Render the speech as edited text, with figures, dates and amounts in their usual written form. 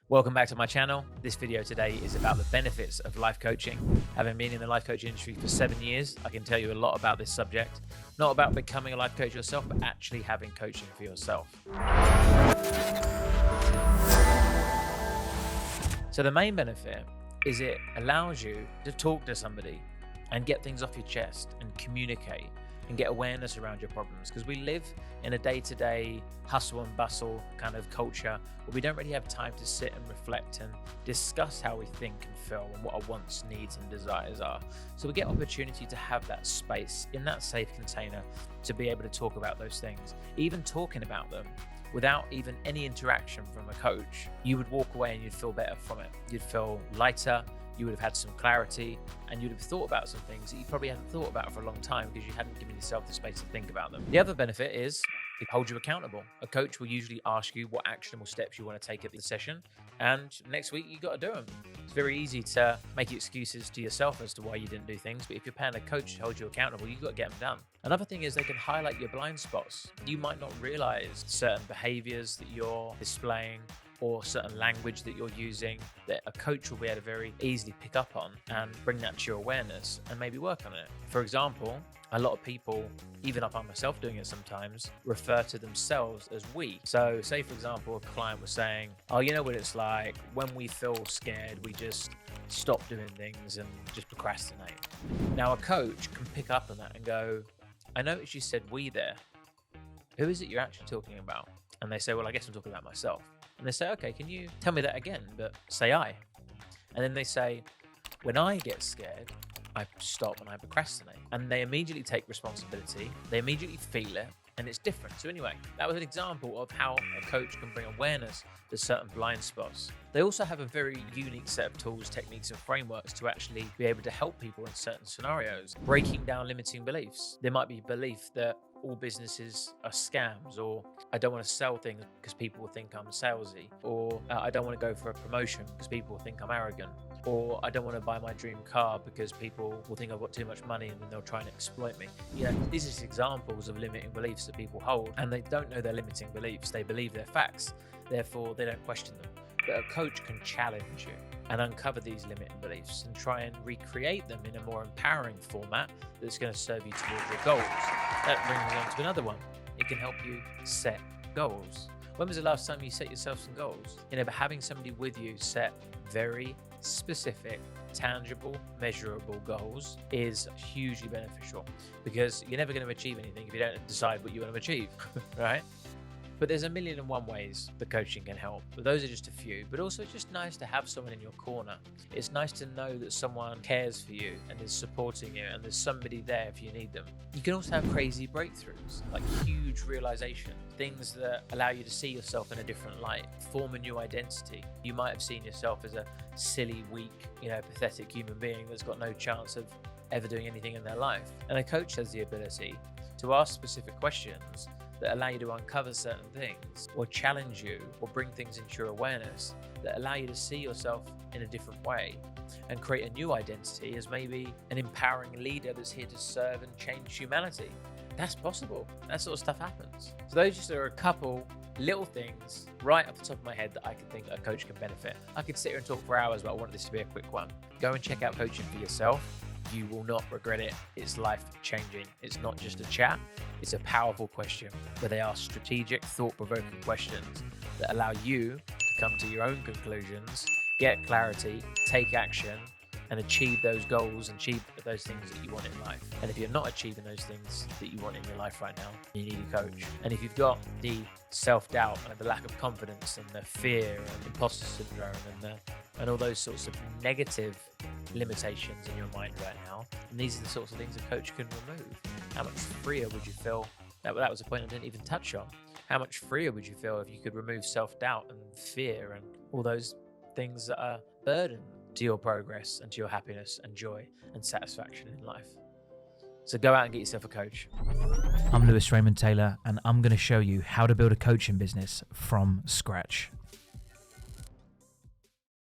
Welcome back to my channel. This video today is about the benefits of life coaching. Having been in the life coaching industry for 7 years, I can tell you a lot about this subject. Not about becoming a life coach yourself, but actually having coaching for yourself. So the main benefit is it allows you to talk to somebody and get things off your chest and communicate and get awareness around your problems, because we live in a day-to-day hustle and bustle kind of culture where we don't really have time to sit and reflect and discuss how we think and feel and what our wants, needs and desires are. So we get opportunity to have that space in that safe container to be able to talk about those things. Even talking about them without even any interaction from a coach, you would walk away and you'd feel better from it. You'd feel lighter, you would have had some clarity, and you'd have thought about some things that you probably hadn't thought about for a long time because you hadn't given yourself the space to think about them. The other benefit is it holds you accountable. A coach will usually ask you what actionable steps you want to take at the session, and next week you got to do them. It's very easy to make excuses to yourself as to why you didn't do things, but if you're paying a coach to hold you accountable, you've got to get them done. Another thing is they can highlight your blind spots. You might not realize certain behaviors that you're displaying or certain language that you're using that a coach will be able to very easily pick up on and bring that to your awareness and maybe work on it. For example, a lot of people, even I find myself doing it sometimes, refer to themselves as we. So say, for example, a client was saying, oh, you know what it's like when we feel scared, we just stop doing things and just procrastinate. Now a coach can pick up on that and go, I noticed you said we there. Who is it you're actually talking about? And they say, well, I guess I'm talking about myself. And they say, okay, can you tell me that again, but say I. And then they say, when I get scared, I stop and I procrastinate. And they immediately take responsibility. They immediately feel it, and it's different. So anyway, that was an example of how a coach can bring awareness to certain blind spots. They also have a very unique set of tools, techniques, and frameworks to actually be able to help people in certain scenarios. Breaking down limiting beliefs. There might be a belief that all businesses are scams, or I don't want to sell things because people will think I'm salesy, or I don't want to go for a promotion because people will think I'm arrogant, or I don't want to buy my dream car because people will think I've got too much money and then they'll try and exploit me. You know, these are just examples of limiting beliefs that people hold, and they don't know their limiting beliefs. They believe they're facts, therefore they don't question them. But a coach can challenge you and uncover these limiting beliefs and try and recreate them in a more empowering format that's going to serve you towards your goals. That brings me on to another one. It can help you set goals. When was the last time you set yourself some goals? You know, but having somebody with you set very specific, tangible, measurable goals is hugely beneficial, because you're never going to achieve anything if you don't decide what you want to achieve, right? But there's a million and one ways the coaching can help. But those are just a few. But also it's just nice to have someone in your corner. It's nice to know that someone cares for you and is supporting you and there's somebody there if you need them. You can also have crazy breakthroughs, like huge realization, things that allow you to see yourself in a different light, form a new identity. You might have seen yourself as a silly, weak, pathetic human being that's got no chance of ever doing anything in their life. And a coach has the ability to ask specific questions that allow you to uncover certain things or challenge you or bring things into your awareness that allow you to see yourself in a different way and create a new identity as maybe an empowering leader that's here to serve and change humanity. That's possible. That sort of stuff happens. So those just are a couple little things right off the top of my head that I can think a coach can benefit. I could sit here and talk for hours, but I wanted this to be a quick one. Go and check out coaching for yourself. You will not regret it. It's life-changing. It's not just a chat. It's a powerful question where they ask strategic, thought-provoking questions that allow you to come to your own conclusions, get clarity, take action, and achieve those goals and achieve those things that you want in life. And if you're not achieving those things that you want in your life right now, you need a coach. And if you've got the self-doubt and the lack of confidence and the fear and imposter syndrome and all those sorts of negative limitations in your mind right now, and these are the sorts of things a coach can remove. How much freer would you feel? That was a point I didn't even touch on. How much freer would you feel if you could remove self-doubt and fear and all those things that are burden to your progress and to your happiness and joy and satisfaction in life? So go out and get yourself a coach. I'm Raymond Taylor, and I'm going to show you how to build a coaching business from scratch.